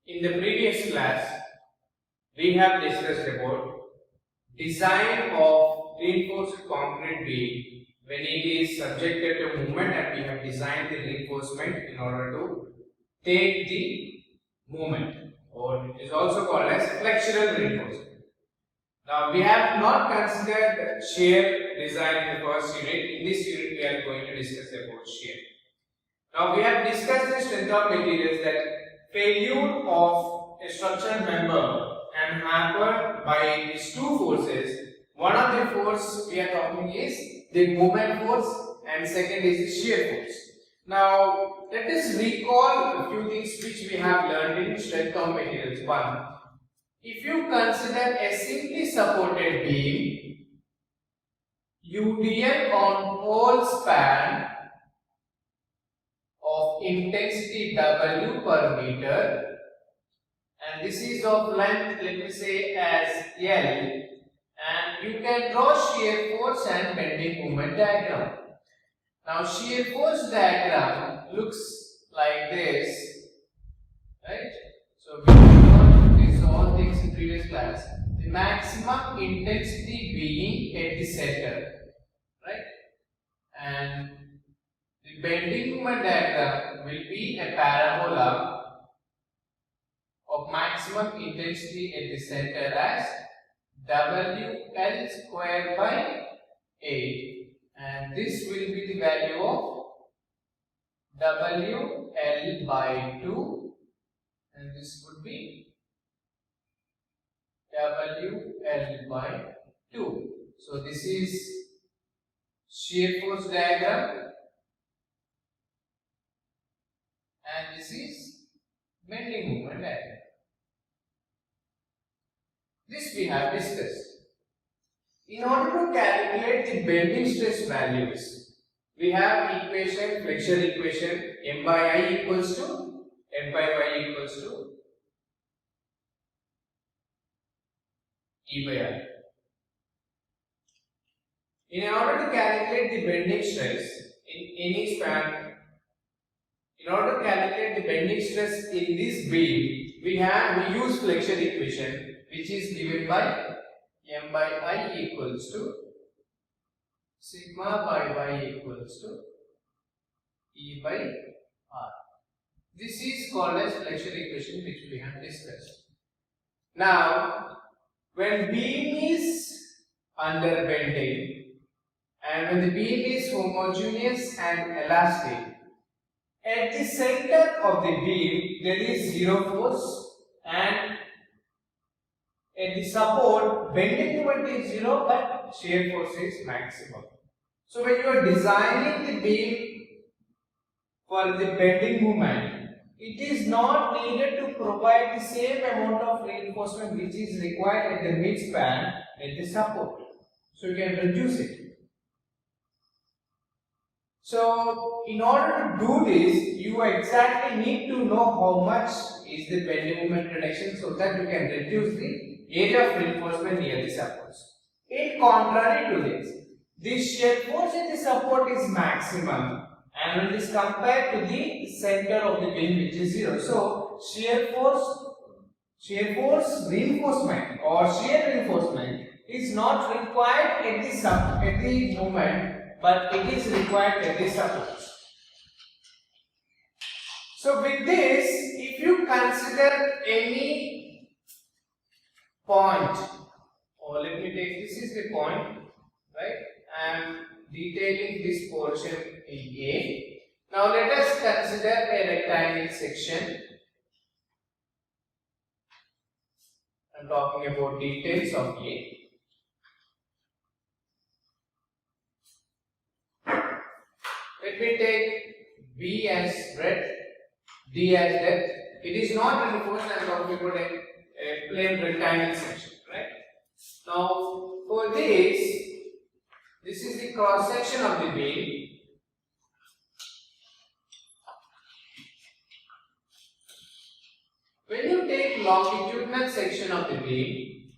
In the previous class, we have discussed about design of reinforced concrete beam when it is subjected to movement, and we have designed the reinforcement in order to take the movement, or it is also called as flexural reinforcement. Now we have not considered shear design in the first unit. In this unit we are going to discuss about shear. Now we have discussed the strength of materials, that failure of a structural member can happen by these two forces. One of the force we are talking is the moment force, and second is the shear force. Now let us recall a few things which we have learned in strength of materials. One, if you consider a simply supported beam, UDL on whole span of intensity W per meter, and this is of length, let me say as L, and you can draw shear force and bending moment diagram. Now shear force diagram looks like this, right? So we learned these all things in previous class. The maximum intensity being at the center, right? And the bending moment diagram will be a parabola of maximum intensity at the center as WL square by 8, and this will be the value of WL by 2, and this would be WL by 2. So this is shear force diagram, and this is bending moment diagram. This we have discussed. In order to calculate the bending stress values, we have equation, flexure equation, M by I equals to F by Y equals to E by R. In order to calculate the bending stress in any span, in order to calculate the bending stress in this beam, we use flexure equation, which is given by M by I equals to sigma by Y equals to E by R. This is called as flexure equation, which we have discussed. Now, when beam is under bending and when the beam is homogeneous and elastic, at the center of the beam there is zero force, and at the support bending moment is zero but shear force is maximum. So when you are designing the beam for the bending moment, it is not needed to provide the same amount of reinforcement which is required at the mid span at the support. So you can reduce it. So in order to do this, you exactly need to know how much is the bending moment reduction, so that you can reduce the area of reinforcement near the supports. In contrary to this, the shear force at the support is maximum, and when it is compared to the center of the beam, which is zero. So shear force reinforcement or shear reinforcement is not required at the moment, but it is required at the support. So with this, if you consider any point, or let me take, this is the point, right? I am detailing this portion in A. Now let us consider a rectangle section. I am talking about details of A. Let me take B as breadth, D as depth. It is not reinforced, I am talking about a plain rectangle section, right? Now for this is the cross section of the beam. When you take longitudinal section of the beam,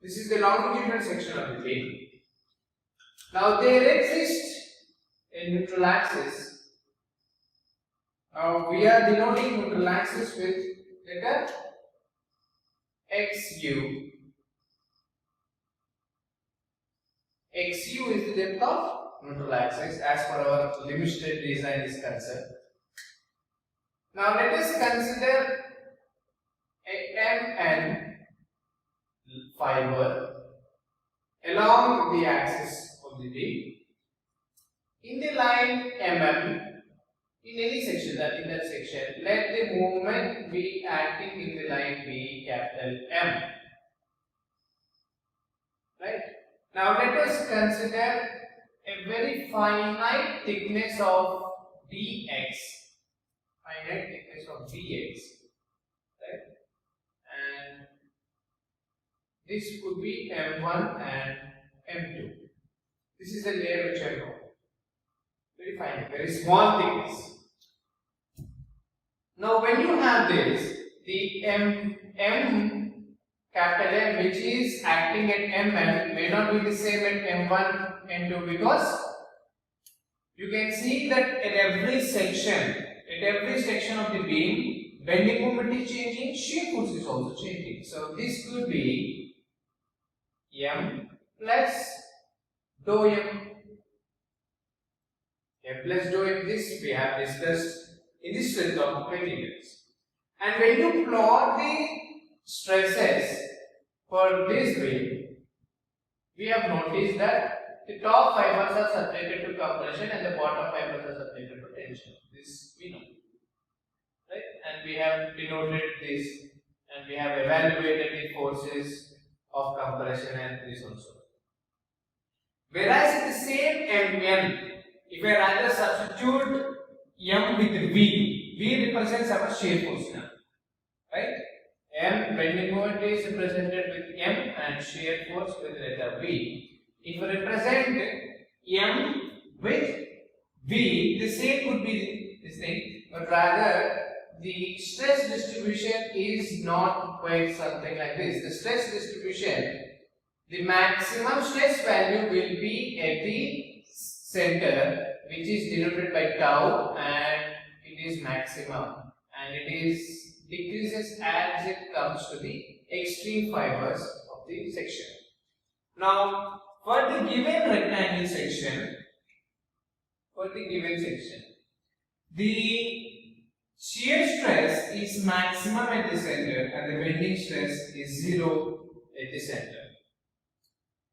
this is the longitudinal section of the beam. Now there exists a neutral axis. Now we are denoting neutral axis with letter XU. XU is the depth of neutral axis as per our limit state design is concerned. Now let us consider a MN fiber along the axis of the beam in the line MM in any section, that in that section, let the movement be acting in the line be capital M. Right? Now let us consider a very finite thickness of dx. Finite thickness of dx. Right? And this could be M1 and M2. This is the layer which I know. Very fine, very small thickness. Now when you have this, the capital M which is acting at MN may not be the same at M1, M2 because you can see that at every section of the beam, bending moment is changing, shear force is also changing. So this could be M plus dou M. M plus dou M, this we have discussed in the strength of materials. And when you plot the stresses for this beam, we have noticed that the top fibers are subjected to compression and the bottom fibers are subjected to tension. This we know. Right? And we have denoted this and we have evaluated the forces of compression and this also. Whereas in the same MN, if I rather substitute M with V represents our shear force now. Right? M bending moment is represented with M and shear force with letter V. If we represent M with V, the same could be this thing, but rather the stress distribution is not quite something like this. The stress distribution, the maximum stress value will be at the center, which is denoted by tau, and it is maximum, and it is decreases as it comes to the extreme fibers of the section. Now for the given rectangle section, the shear stress is maximum at the center and the bending stress is 0 at the center.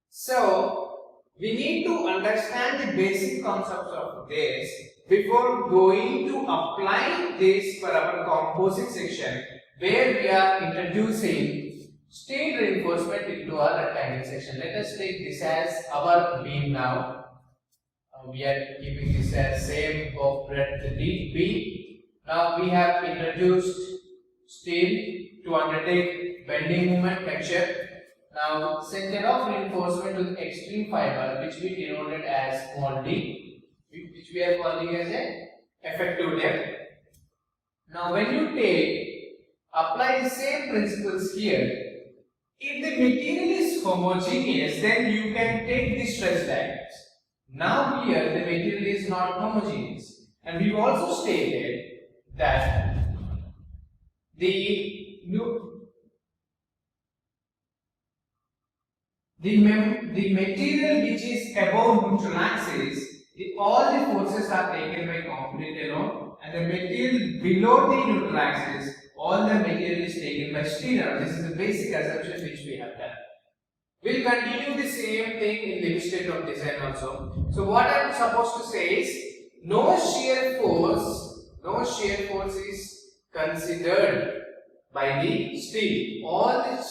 So we need to understand the basic concepts of this before going to apply this for our composite section, where we are introducing steel reinforcement into our rectangle section. Let us take this as our beam now. We are keeping this as same of breadth D B. Now we have introduced steel to undertake bending moment texture. Now center of reinforcement to the extreme fiber, which we denoted as small d, which we are calling as a effective depth. Now when you apply the same principles here, if the material is homogeneous, then you can take the stress diagrams. Now here the material is not homogeneous, and we also stated that the material which is above neutral axis, all the forces are taken by concrete alone, and the material below the neutral axis, all the material is taken by steel alone. This is the basic assumption which we have done. We'll continue the same thing in limit state of design also. So what I am supposed to say is, no shear force is considered by the steel. All the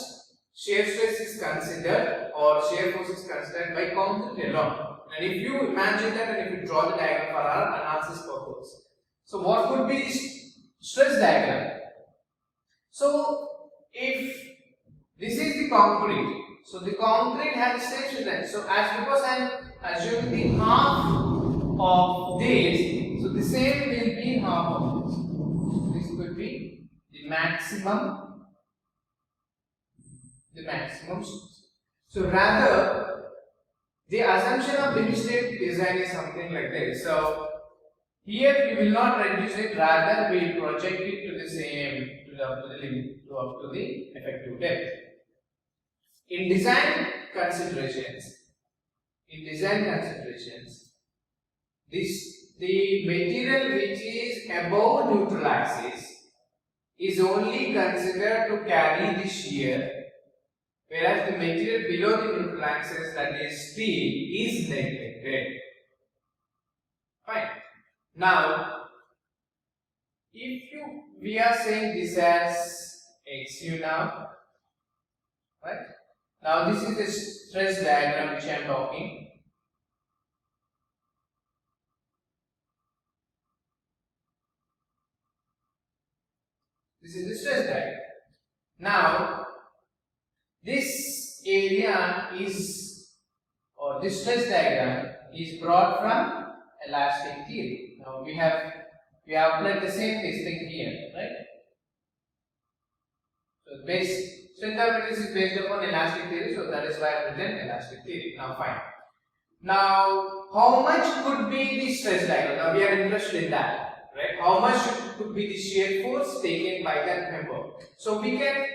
shear stress is considered, or shear force is considered by concrete alone. And if you imagine that, and if you draw the diagram for our analysis purpose, so what could be the stress diagram? So if this is the concrete, so the concrete has stress strength. So as because I am assuming the half of this, so the same will be half of this. So this could be the maximum stress. So rather the assumption of limit state design is something like this. So here we will not reduce it, rather we will project it to the same, up to the limit, up to the effective depth. In design considerations, the material which is above neutral axis is only considered to carry the shear, whereas the material below the neutral axis, that is steel, is neglected. Fine. Now, we are saying this as XU now, right? Now this is the stress diagram which I am talking. This is the stress diagram. Now, this area is, or this stress diagram is brought from elastic theory. Now we have applied the same thing here, right? So strength of materials is based upon elastic theory, so that is why I have written elastic theory. Now fine. Now how much could be the stress diagram? Now we are interested in that, right? How much could be the shear force taken by that member? So we can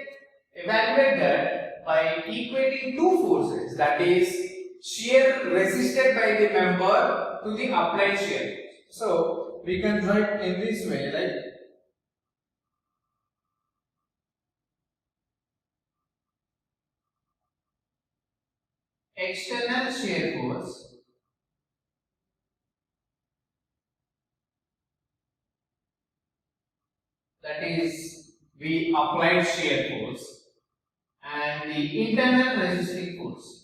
evaluate that by equating two forces, that is shear resisted by the member to the applied shear. So we can write in this way, like external shear force that is we applied shear force and the internal resisting force.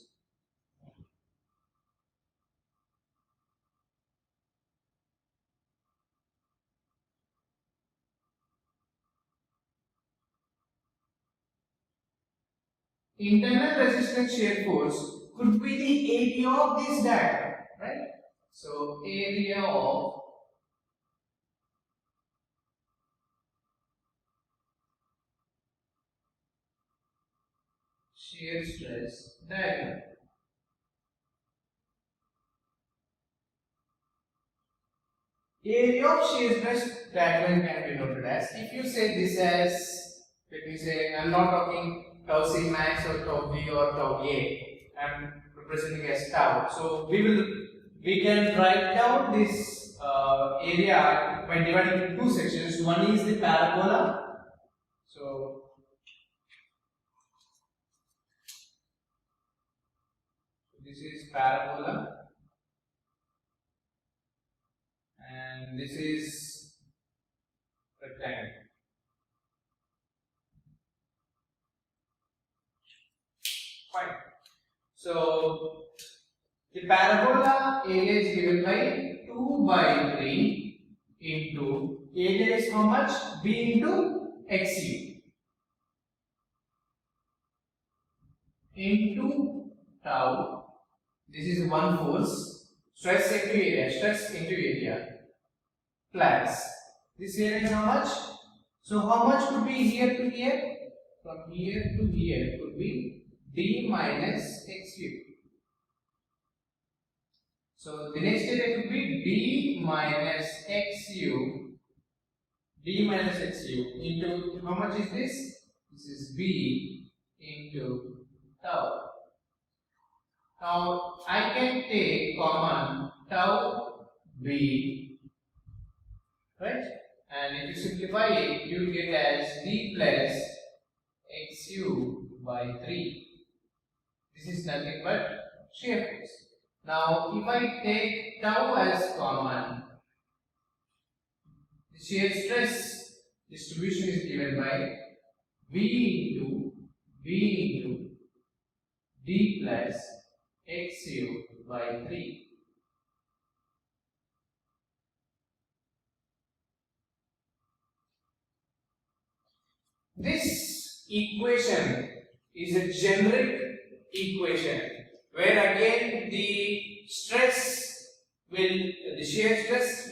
Internal resistance shear force could be the area of this diagram, right? So area of shear stress diagram. Area of shear stress diagram can be noted as, if you say this as, let me say, I am not talking tau C max or tau V or tau A, I am representing as tau. So we can write down this area by dividing into two sections. One is the parabola. So this is parabola and this is rectangle. Fine. So the parabola area is given by 2 by 3 into area is how much? B into XU into tau. This is one force, stress into area plus this area is how much? So how much could be here to here? From here to here could be D minus XU. So the next area could be D minus XU into how much is this? This is B into tau. Now I can take common tau B, right? And if you simplify it, you will get as D plus XU by 3. This is nothing but shear force. Now if I take tau as common, the shear stress distribution is given by V into D plus XU by 3. This equation is a generic equation where again the shear stress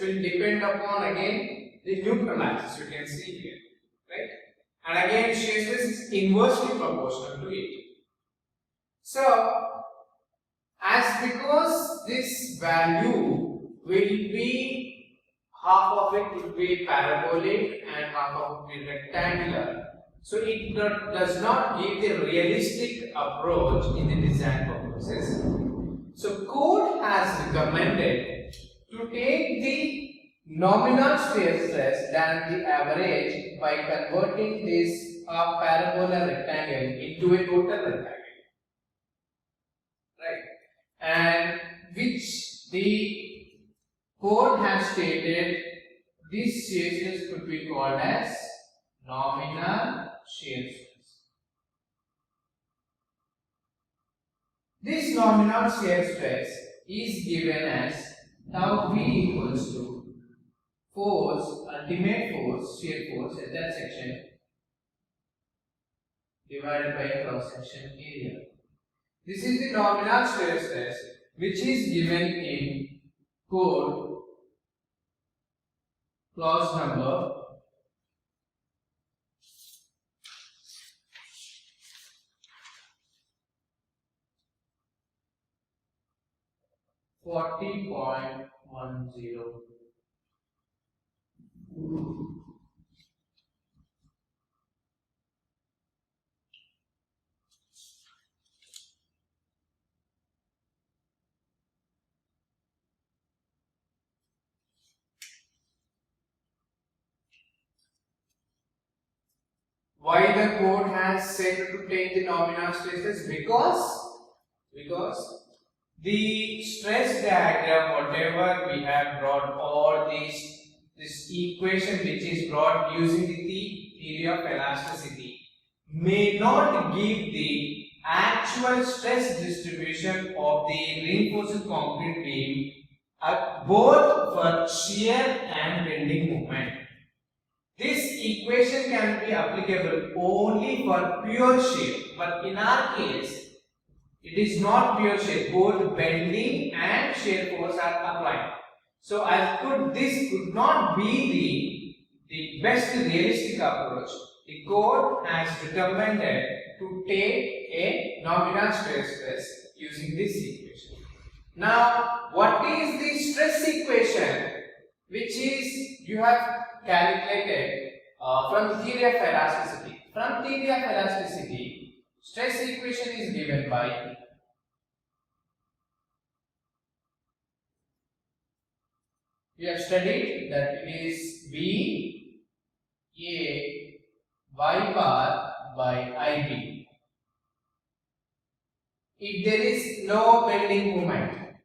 will depend upon again the neutral axis, you can see here, right? And again shear stress is inversely proportional to it. So as because this value will be, half of it will be parabolic and half of it will be rectangular, so it does not give the realistic approach in the design purposes. So code has recommended to take the nominal shear stress than the average by converting this parabola rectangle into a total rectangle, right? And which the code has stated this shear stress could be called as nominal shear stress. This nominal shear stress is given as tau v equals to force, ultimate force, shear force at that section divided by cross section area. This is the nominal shear stress which is given in code clause number 40.10. Why the code has said to take the nominal stresses? Because the stress diagram, whatever we have brought, or this equation which is brought using the theory of elasticity, may not give the actual stress distribution of the reinforced concrete beam both for shear and bending moment. This equation can be applicable only for pure shear, but in our case it is not pure shear. Both bending and shear force are applied. So this could not be the best realistic approach. The code has recommended to take a nominal shear stress using this equation. Now, what is the stress equation which is you have calculated from the theory of elasticity? From theory of elasticity, stress equation is given by we have studied that it is V A Y bar by IB. If there is no bending moment,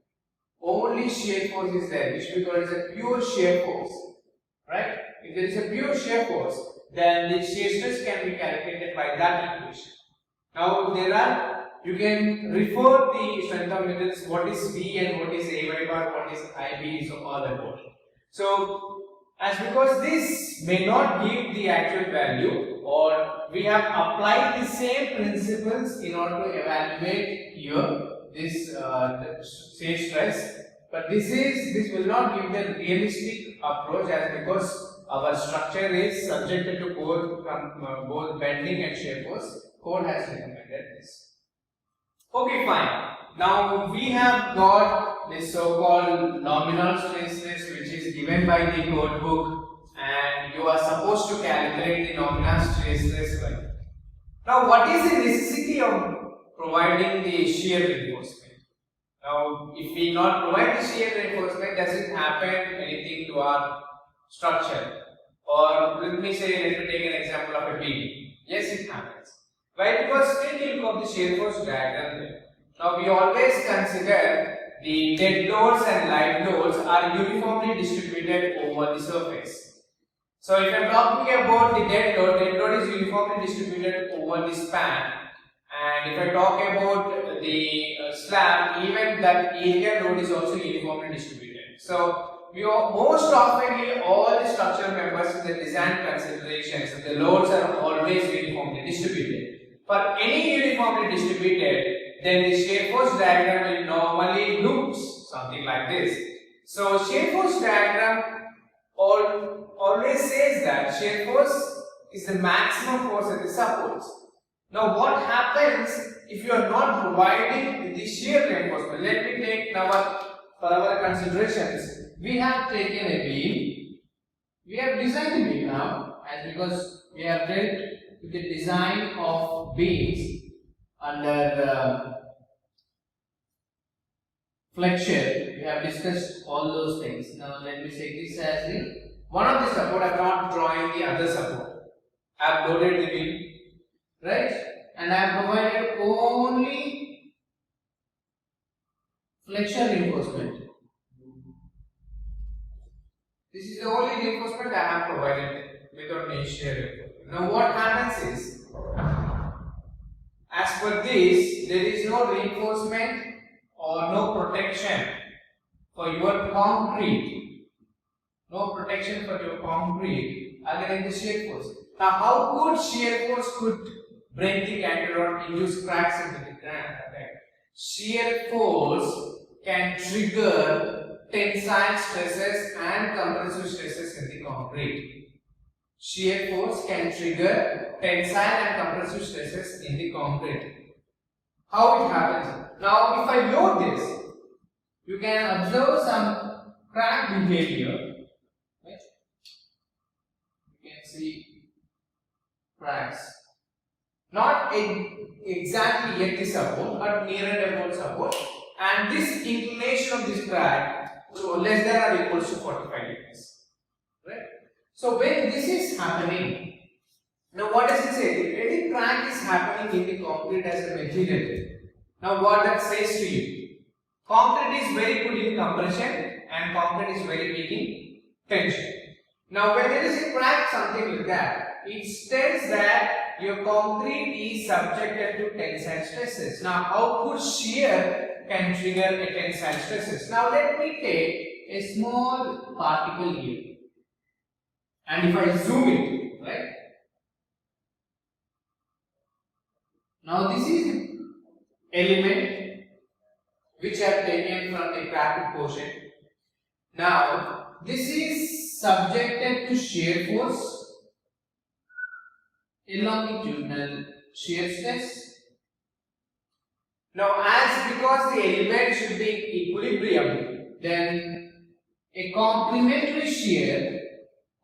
only shear force is there, which we call as a pure shear force, right? If there is a pure shear force, then the shear stress can be calculated by that equation. Now you can refer the strength of metals, what is V and what is AY bar, what is IB, so all about. So because this may not give the actual value, or we have applied the same principles in order to evaluate here this shear stress, but this will not give the realistic approach, as because our structure is subjected to both bending and shear force. Code has recommended this. Okay, fine. Now we have got this so-called nominal stresses which is given by the code book, and you are supposed to calculate the nominal stresses. Now, what is the necessity of providing the shear reinforcement? Now, if we not provide the shear reinforcement, does it happen anything to our structure? Or let me take an example of a beam. Yes, it happens. Why? Because take a look of the shear force diagram there. Now, we always consider the dead loads and live loads are uniformly distributed over the surface. So, if I am talking about the dead load is uniformly distributed over the span. And if I talk about the slab, even that area load is also uniformly distributed. So, most often all the structural members in the design considerations, the loads are always uniformly distributed. For any uniformly distributed, then the shear force diagram will normally look something like this. So, shear force diagram always says that shear force is the maximum force at the supports. Now what happens if you are not providing the shear reinforcement? Let me take for our considerations. We have taken a beam. We have designed the beam now, as because we have dealt with the design of beams under flexion. We have discussed all those things. Now let me take this as the one of the support. I am not drawing the other support. I have loaded the beam, right? And I have provided only flexion reinforcement. This is the only reinforcement I have provided without any shear reinforcement. Now what happens is, as per this, there is no reinforcement or no protection for your concrete. No protection for your concrete against the shear force. Now how good shear force could break the canted rod, induce cracks into the ground? Shear force can trigger tensile stresses and compressive stresses in the concrete. Shear force can trigger tensile and compressive stresses in the concrete. How it happens? Now if I load this, you can observe some crack behavior. Right? You can see cracks. Not exactly at the support, but near and about support. And this inclination of this crack, so less than or equals to 45 degrees. Right? So when this is happening, now what does it say? If any crack is happening in the concrete as a material, now what that says to you? Concrete is very good in compression and concrete is very weak in tension. Now when there is a crack, something like that, it states that your concrete is subjected to tensile stresses. Now output shear can trigger a tensile stresses. Now let me take a small particle here, and if I zoom it, right? Now this is element which I have taken from the cracked portion. Now this is subjected to shear force, a longitudinal shear stress. Now as because the element should be in equilibrium, then a complementary shear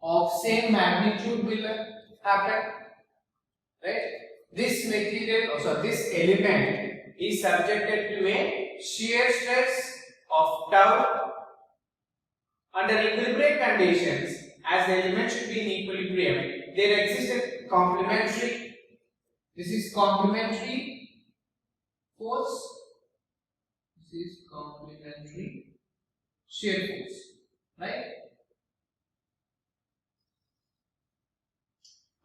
of same magnitude will happen, right? This material, this element is subjected to a shear stress of tau under equilibrium conditions. As the element should be in equilibrium, there exists a complementary. This is complementary force. This is complementary shear force, right?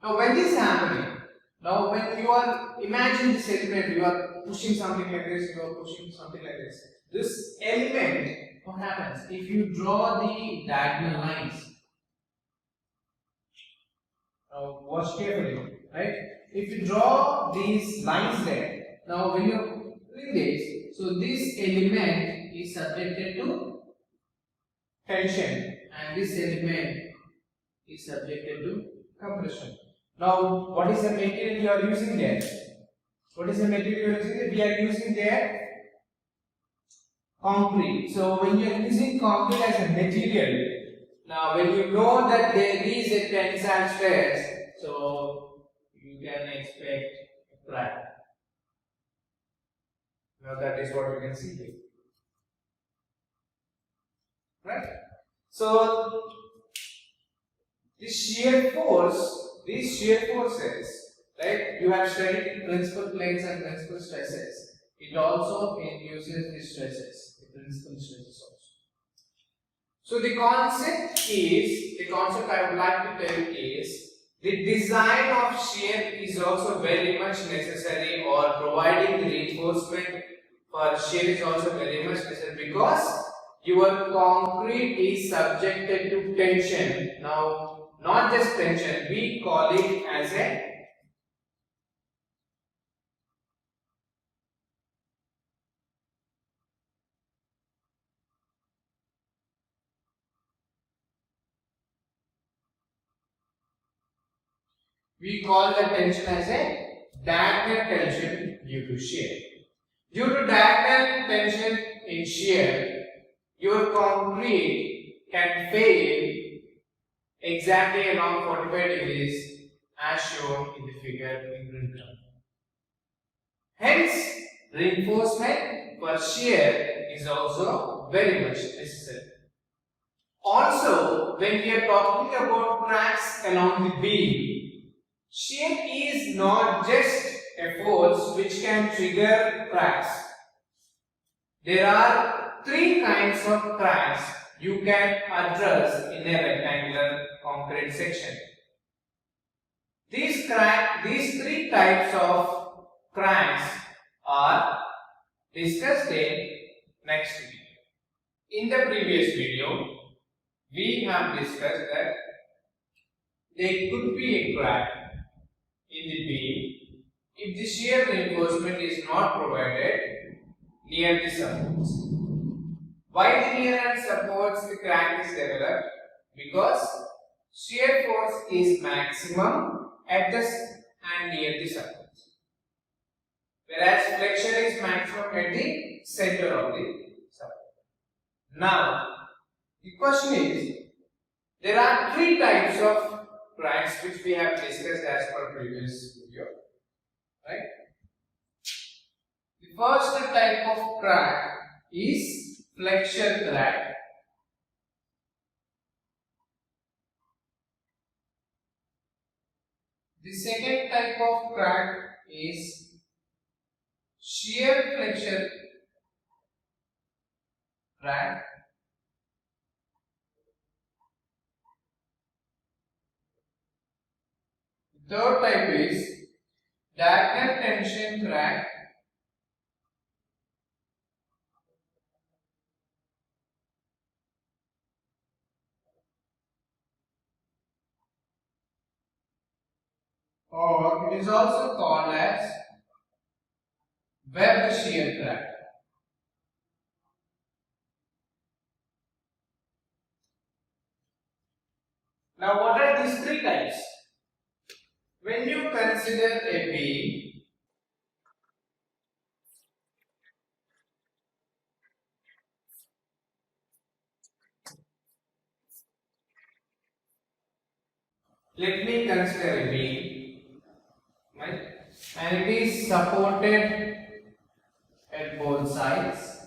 Now when this is happening, now when you are, imagine this element, you are pushing something like this, you are pushing something like this. This element, what happens? If you draw the diagonal lines, now watch carefully, right? If you draw these lines there, now when you are doing this, so this element is subjected to tension and this element is subjected to compression. Now what is the material you are using there? What is the material you are using there? We are using there concrete. So when you are using concrete as a material, now when you know that there is a tensile stress, so you can expect a crack. Now that is what you can see here, right? So this shear force, these shear forces, right? You have studied principal planes and principal stresses. It also induces the stresses, the principal stresses also. So the concept I would like to tell is, the design of shear is also very much necessary, or providing the reinforcement for shear is also very much necessary, because your concrete is subjected to tension. Now not just tension, we call it as a tension as a diagonal tension due to shear. Due to diagonal tension in shear, your concrete can fail exactly along 45 degrees as shown in the figure in green color. Hence, reinforcement for shear is also very much necessary. Also, when we are talking about cracks along the beam, shear is not just a force which can trigger cracks. There are three kinds of cracks you can address in a rectangular concrete section. These three types of cracks are discussed in next video. In the previous video, we have discussed that there could be a crack in the beam if the shear reinforcement is not provided near the supports. Why the near end supports the crack is developed? Because shear force is maximum at the and near the supports, whereas flexion is maximum at the center of the support. Now, the question is, there are three types of cracks which we have discussed as per previous video, right? The first type of crack is flexure crack. The second type of crack is shear flexure crack. The third type is diagonal tension crack. Or it is also called as web shear crack. Now, what are these three types? When you consider a beam, let me consider a beam, right? And it is supported at both sides.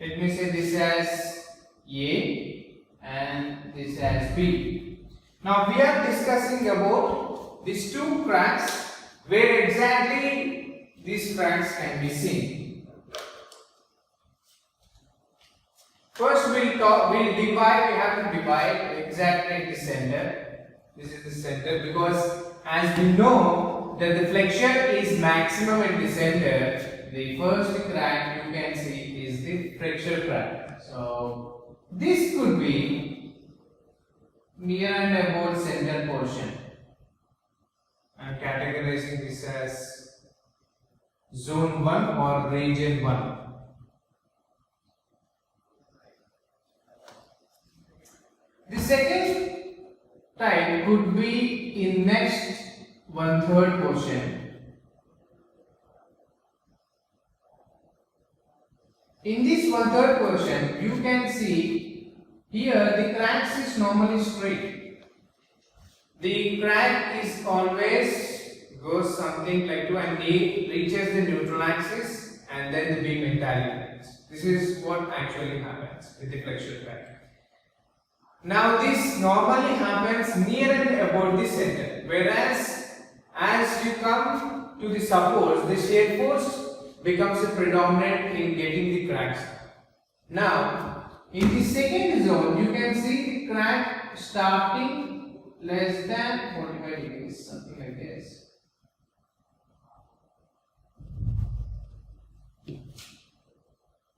Let me say this as A and this as B. Now we are discussing about these two cracks, where exactly these cracks can be seen. First we have to divide exactly at the center. This is the center, because as we know that the flexion is maximum at the center, the first crack you can see is the flexure crack. So this could be near and about center portion. I am categorizing this as zone 1 or region 1. The second type could be in next 1/3 portion. In this 1/3 portion, you can see here the cracks is normally straight. The crack is always goes something like to and reaches the neutral axis and then the beam entirely ends. This is what actually happens with the flexure crack. Now this normally happens near and about the center, whereas as you come to the supports, the shear force becomes a predominant in getting the cracks. Now in the second zone, you can see the crack starting less than 45 degrees, something like this.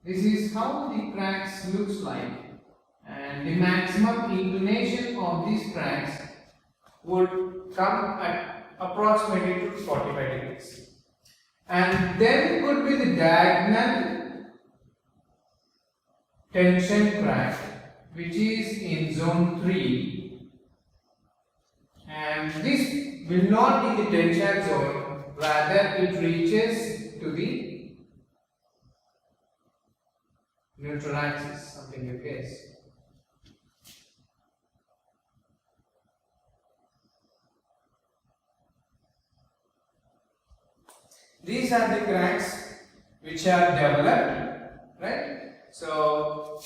This is how the cracks looks like, and the maximum inclination of these cracks would come at approximately to 45 degrees. And then could be the diagonal tension crack, which is in zone 3, and this will not be the tension zone, rather it reaches to the neutral axis, something like this. These are the cracks which are developed, right? So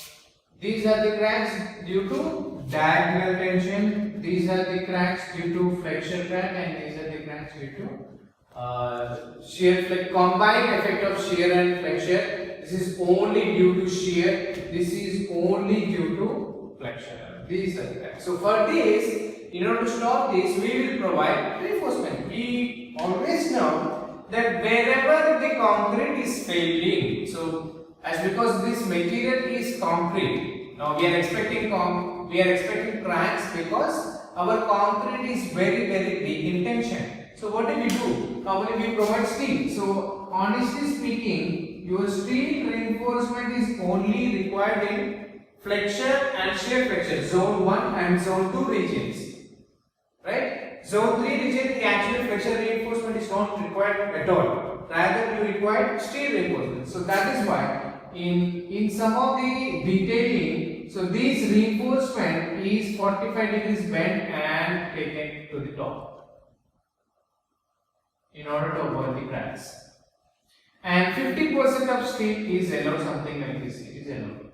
these are the cracks due to diagonal tension, these are the cracks due to flexure crack, and these are the cracks due to shear, like combined effect of shear and flexure. This is only due to shear, this is only due to flexure. These are the cracks. So for this, in order to stop this, we will provide reinforcement. We always know that wherever the concrete is failing, so as because this material is concrete, now we are expecting cracks because our concrete is very weak in tension. So what do? Normally we provide steel. So honestly speaking, your steel reinforcement is only required in flexure and shear flexure, zone 1 and zone 2 regions, right? Zone 3 region, actually flexure reinforcement is not required at all. Rather, you require steel reinforcement. So that is why in some of the detailing, so this reinforcement is 45 degrees bent and taken to the top in order to avoid the cracks. And 50% of steel is allowed, something like this. It is allowed.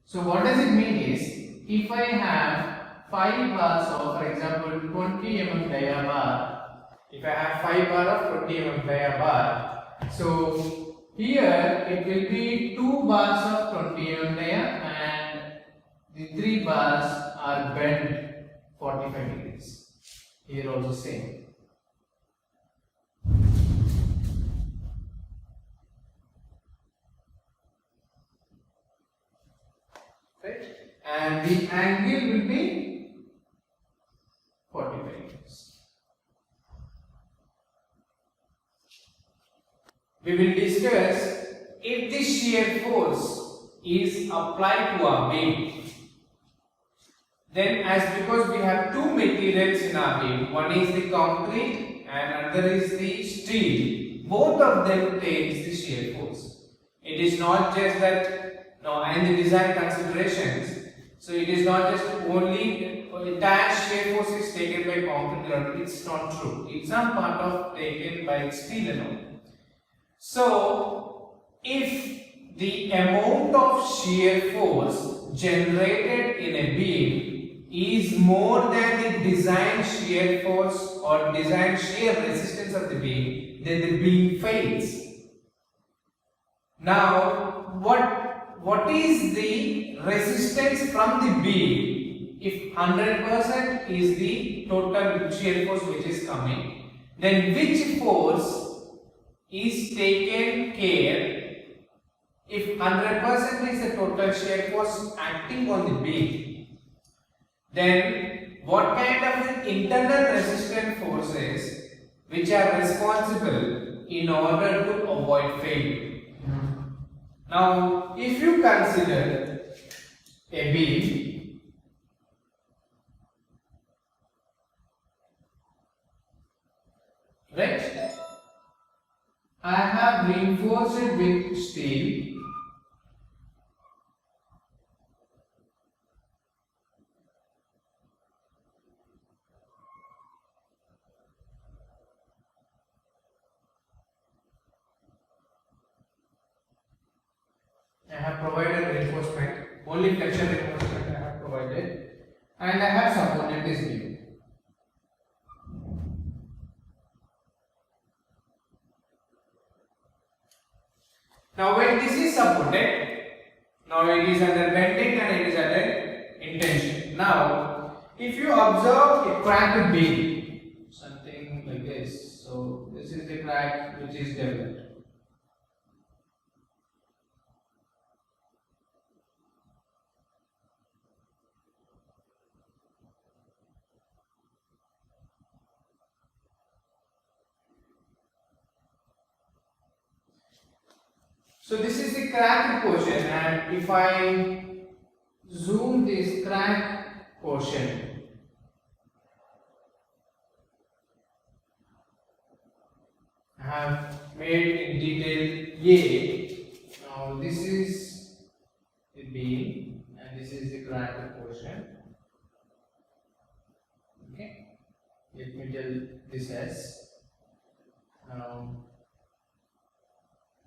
So what does it mean is, if I have 5 bars of, for example, 20 mm dia bar, if I have 5 bar of 20 mm dia bar, so here it will be 2 bars of 20 mm dia and the 3 bars are bent 45 degrees. Here also same. Right? And the angle will be 45 degrees. We will discuss if the shear force is applied to our beam. Then, as because we have two materials in our beam, one is the concrete and another is the steel. Both of them takes the shear force. It is not just that, no, and the design considerations. So it is not just only entire shear force is taken by concrete alone. It's not true. It's some part of taken by steel alone. So, if the amount of shear force generated in a beam is more than the design shear force or design shear resistance of the beam, then the beam fails. Now, what is the resistance from the beam? If 100% is the total shear force which is coming, then which force is taken care? If 100% is the total shear force acting on the beam, then what kind of internal resistance forces which are responsible in order to avoid failure? Now, if you consider a beam, right? I have reinforced it with steel. I have provided reinforcement, only flexure reinforcement I have provided, and I have supported this beam. Now when this is supported, now it is under bending and it is under intention. Now if you observe a cracked beam, something like this, so this is the crack which is developed. So this is the cracked portion, and if I zoom this cracked portion, have made in detail A. Now this is the beam and this is the cracked portion. Okay, let me tell this as now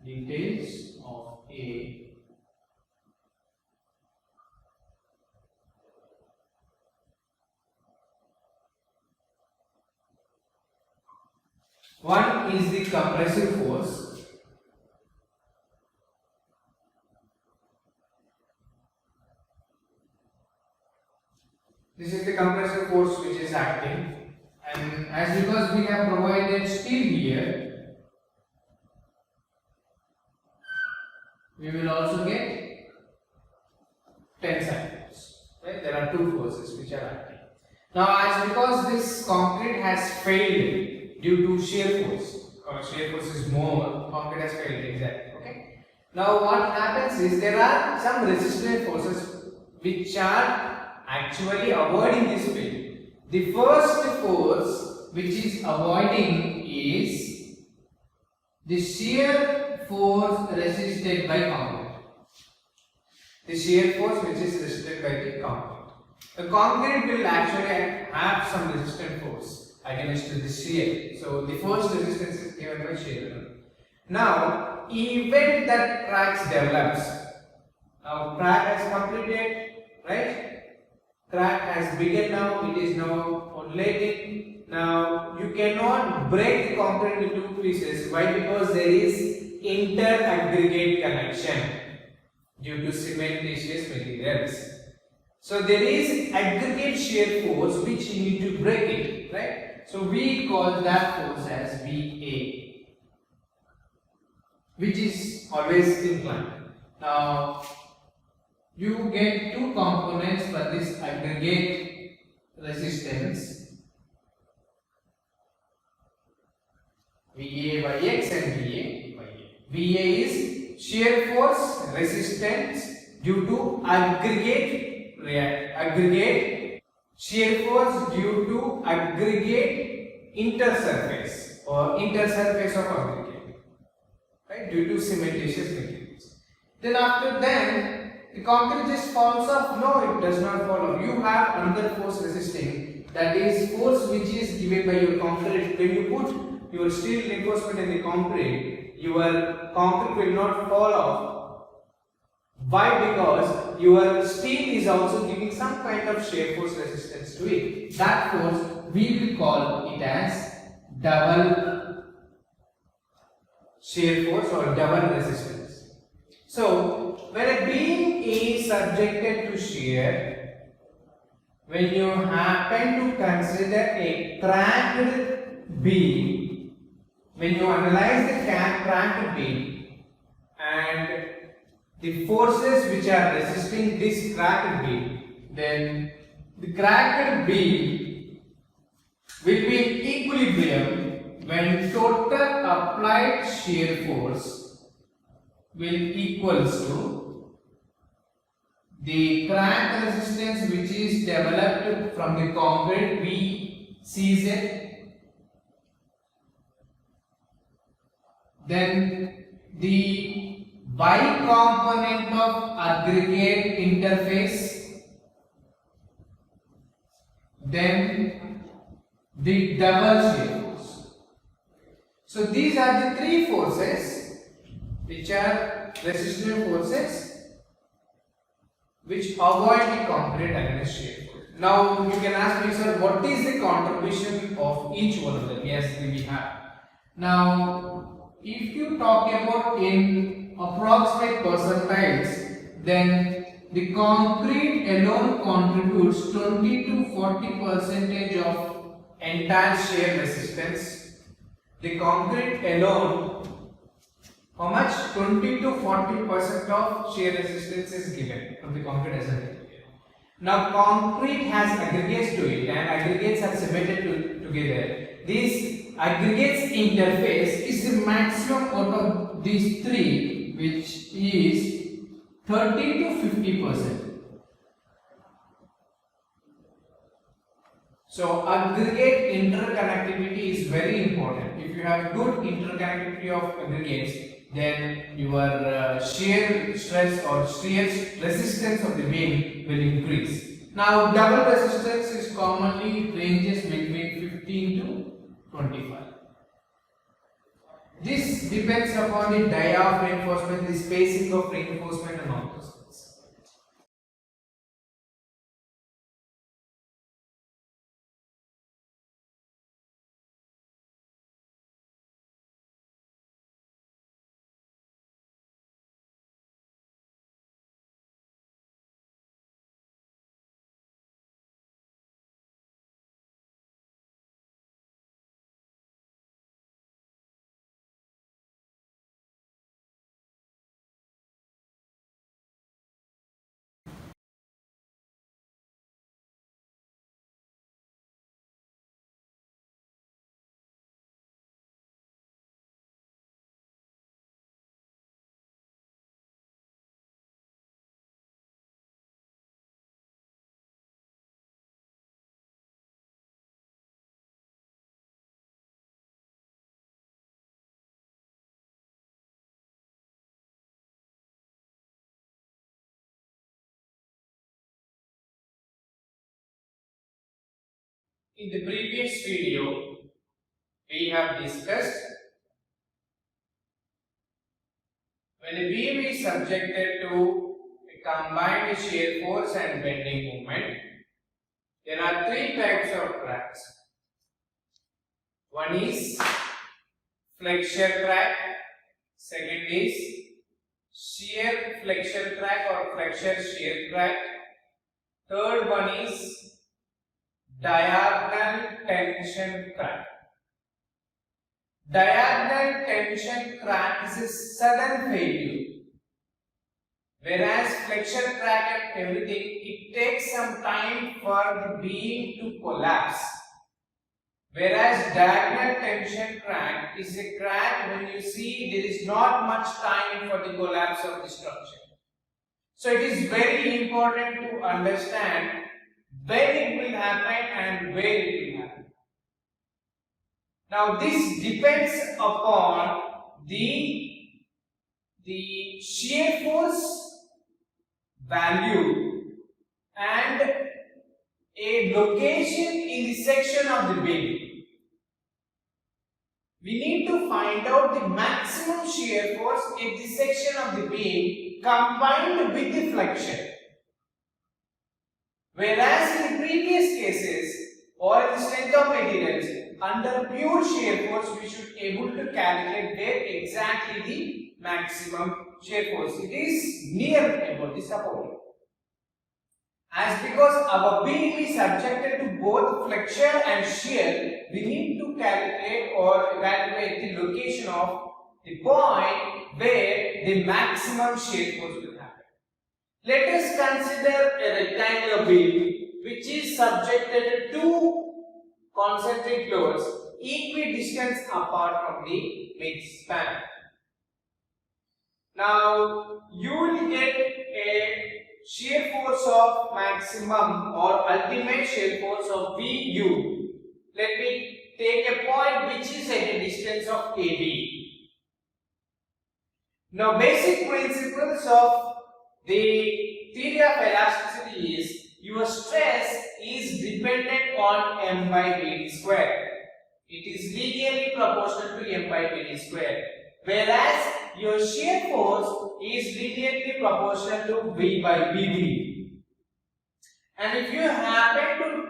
details of A. One is the compressive force. This is the compressive force which is acting, and as because we have provided steel here, we will also get tensile force. Right? There are two forces which are acting. Now, as because this concrete has failed due to shear force, shear force is more, concrete has failed, exactly. Okay. Now, what happens is there are some resistant forces which are actually avoiding this failure. The first force which is avoiding is the shear force resisted by concrete. The shear force which is resisted by the concrete. The concrete will actually have some resistant force against the shear. So the first resistance is given by shear. Now, even that cracks develops. Now crack has completed, right? Crack has begun now, it is now ondulating. Now you cannot break the concrete into two pieces. Why? Because there is inter-aggregate connection due to cementitious materials. So there is aggregate shear force which you need to break it, right? So we call that force as VA, which is always inclined. Now you get two components for this aggregate resistance, VA by X and VA by A. VA is shear force resistance due to aggregate shear force due to aggregate intersurface or intersurface of aggregate, right, due to cementitious materials. Then after that the concrete just falls off. No, it does not fall off. You have another force resisting, that is force which is given by your concrete. When you put your steel reinforcement in the concrete, your concrete will not fall off. Why? Because your steel is also giving some kind of shear force resistance to it. That force we will call it as double shear force or double resistance. So when a beam is subjected to shear, when you happen to consider a cracked beam, when you analyze the cracked beam and the forces which are resisting this cracked beam, then the cracked beam will be in equilibrium when total applied shear force will equals to the crack resistance which is developed from the concrete VCZ, then the Y component of aggregate interface, then the double shear force. So these are the three forces which are resistant forces which avoid the concrete against shear force. Now you can ask me, sir, what is the contribution of each one of them? Yes, we have. Now if you talk about in approximate percentiles, then the concrete alone contributes 20 to 40% of entire shear resistance. The concrete alone, how much? 20 to 40% of shear resistance is given from the concrete as a material. Now concrete has aggregates to it and aggregates are cemented together. This aggregates interface is the maximum out of these three, which is 30 to 50%. So aggregate interconnectivity is very important. If you have good interconnectivity of aggregates, then your shear stress or shear resistance of the beam will increase. Now double resistance is commonly ranges between 15 to 25. This depends upon the dia of reinforcement, the spacing of reinforcement and all those things. In the previous video, we have discussed when a beam is subjected to a combined shear force and bending moment, there are three types of cracks. One is flexure crack, second is shear flexure crack or flexure shear crack, third one is diagonal tension crack. Diagonal tension crack is a sudden failure, whereas flexure crack and everything, it takes some time for the beam to collapse. Whereas diagonal tension crack is a crack when you see there is not much time for the collapse of the structure. So it is very important to understand when it will happen and where it will happen. Now this depends upon the shear force value and a location in the section of the beam. We need to find out the maximum shear force in the section of the beam combined with the flexion. Whereas in the previous cases or in the strength of materials, under pure shear force we should be able to calculate where exactly the maximum shear force. It is near about the support. As because our beam is subjected to both flexure and shear, we need to calculate or evaluate the location of the point where the maximum shear force will happen. Let us consider a rectangular beam which is subjected to two concentric loads equidistant apart from the midspan. Now you will get a shear force of maximum or ultimate shear force of Vu. Let me take a point which is at a distance of AB. Now basic principles of the theory of elasticity is your stress is dependent on m by Bd square. It is linearly proportional to m by Bd square. Whereas your shear force is linearly proportional to V by Bd. And if you happen to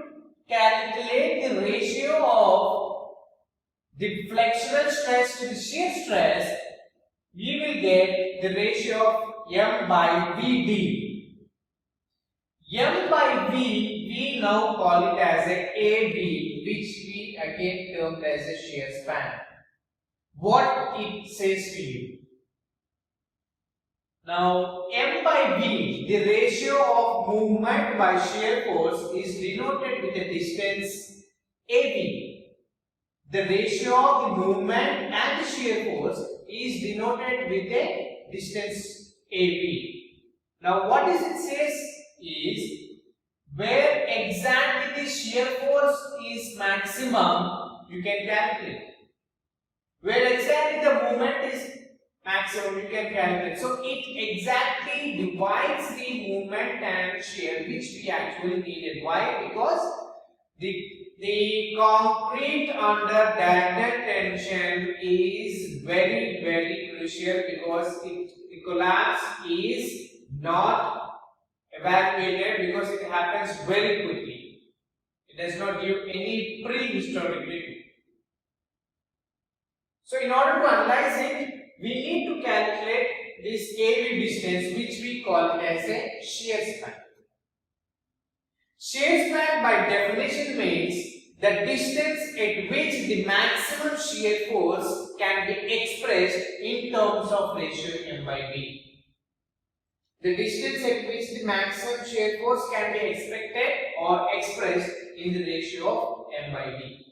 calculate the ratio of the flexural stress to the shear stress, we will get the ratio of m by Vd. M by V, we now call it as a AB, which we again termed as a shear span. What it says to you? Now, M by V, the ratio of movement by shear force, is denoted with a distance AB. The ratio of the movement and the shear force is denoted with a distance AB. Now, what is it says is where exactly the shear force is maximum, you can calculate. Where exactly the moment is maximum, you can calculate. So it exactly divides the moment and shear which we actually needed. Why? Because the concrete under diagonal tension is very crucial, because the collapse is not evaluated, because it happens very quickly. It does not give any prehistoric review. So in order to analyze it, we need to calculate this AB distance, which we call it as a shear span. Shear span by definition means the distance at which the maximum shear force can be expressed in terms of ratio M by B. The distance at which the maximum shear force can be expected or expressed in the ratio of M by B.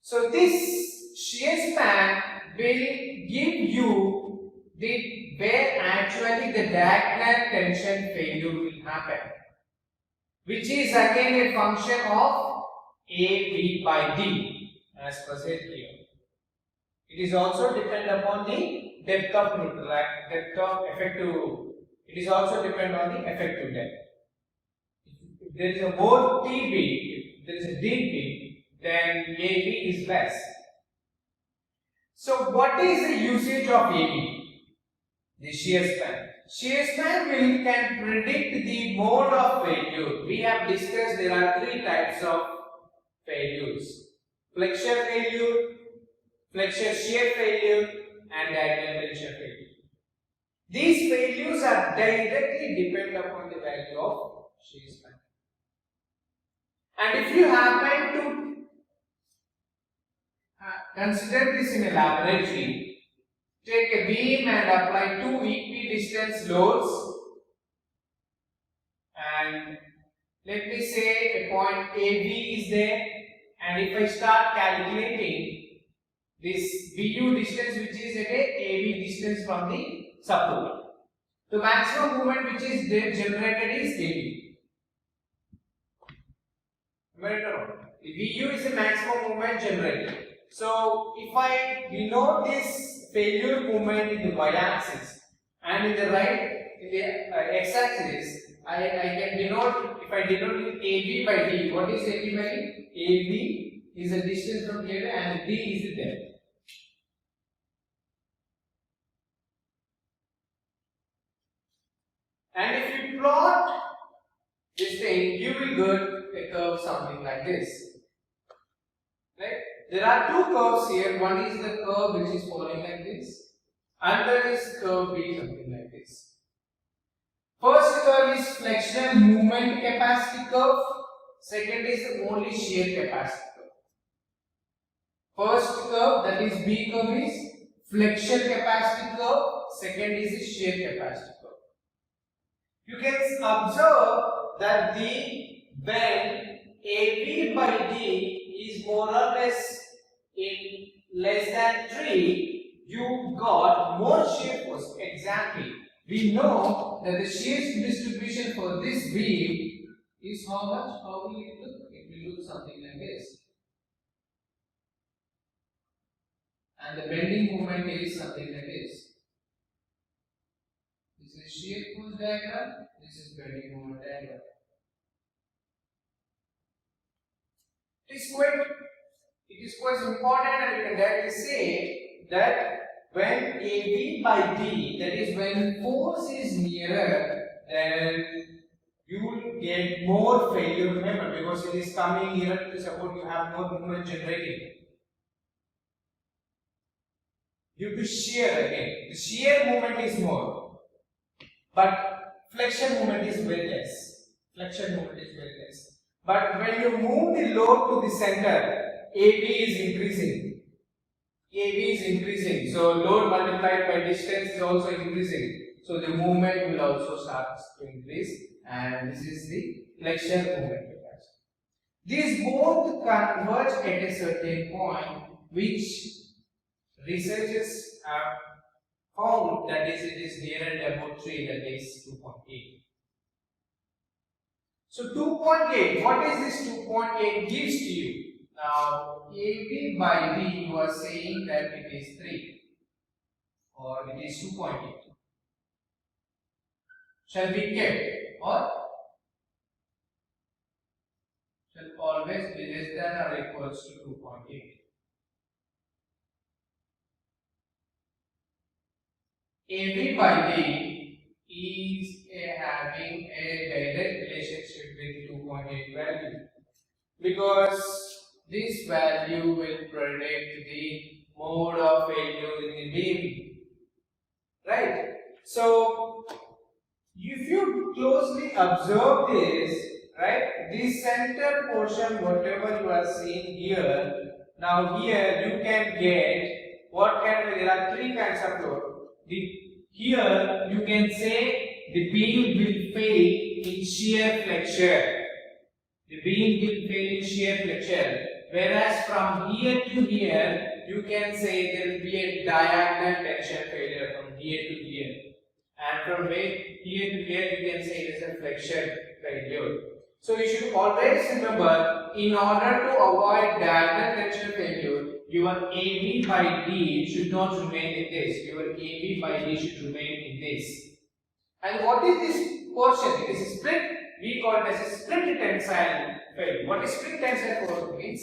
So this shear span will give you the where actually the diagonal tension failure will happen, which is again a function of AB by D as presented here. It is also depend upon the depth of neutral, depth of effective. It is also depend on the effective depth. If there is a more TB, if there is a DB, then AB is less. So what is the usage of AB? The shear span. Shear span can predict the mode of failure. We have discussed there are three types of failures: flexure failure, flexure shear failure, and diagonal tension failure. These failures are directly dependent upon the value of shear span. And if you happen to consider this in a laboratory, take a beam and apply two equidistant loads, and let me say a point AB is there, and if I start calculating this VU distance, which is at a AB distance from the support, the maximum moment which is generated is AB. The VU is the maximum moment generated. So if I denote this failure moment in the y-axis and in the x-axis, I can denote, if I denote it AB by D. What is AB by D? AB is the distance from here and D is the depth. And if you plot this thing, you will get a curve something like this. Right? There are two curves here. One is the curve which is falling like this. Another is curve B, something like this. First curve is flexural movement capacity curve. Second is only shear capacity curve. First curve, that is B curve, is flexure capacity curve. Second is the shear capacity curve. You can observe that when AB by D is more or less in less than 3, you got more shear force. Exactly. We know that the shear distribution for this beam is how much? How will it look? It will look something like this. And the bending moment is something like this. This is shear force diagram. This is bending moment diagram. It is quite important, and you can directly say that when AB by D, that is when force is nearer, then you will get more failure moment, because it is coming nearer to the support, you have more movement generating. Due to shear again, the shear moment is more, but flexion moment is very less. Flexion moment is very less. But when you move the load to the center, AB is increasing. AB is increasing. So load multiplied by distance is also increasing. So the movement will also start to increase, and this is the flexure movement capacity. These both converge at a certain point, which researchers have found that it is nearer about 3, that is 2.8. So 2.8, what is this 2.8 gives to you? Now AB by D, you are saying that it is 3 or it is 2.8. Shall be kept or shall always be less than or equals to 2.8. AB by D is having a direct relationship with 2.8 value because this value will predict the mode of failure in the beam, right? So if you closely observe this, right, this center portion, whatever you are seeing here, now here you can get what kind of, there are three kinds of load. Here you can say the beam will fail in shear flexure. The beam will fail in shear flexure. Whereas from here to here, you can say there will be a diagonal tension failure from here to here. And from here to here, you can say it is a flexure failure. So you should always remember, in order to avoid diagonal tension failure, your AB by D should not remain in this. Your AB by D should remain in this. And what is this portion? It is a split. We call it as a split tensile failure. What is split tensile force means?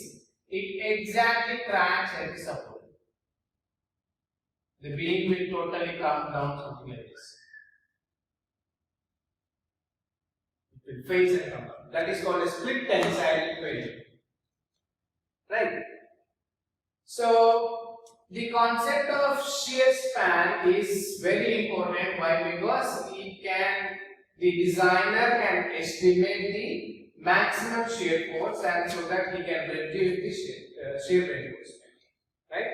It exactly cracks at the support. The beam will totally come down something like this. It will face and come down. That is called a split tensile failure. Right? So the concept of shear span is very important. Why? Because the designer can estimate the maximum shear force, and so that he can reduce the shear reinforcement. Right?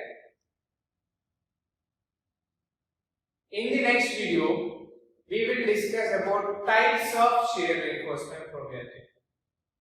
In the next video, we will discuss about types of shear reinforcement for welding.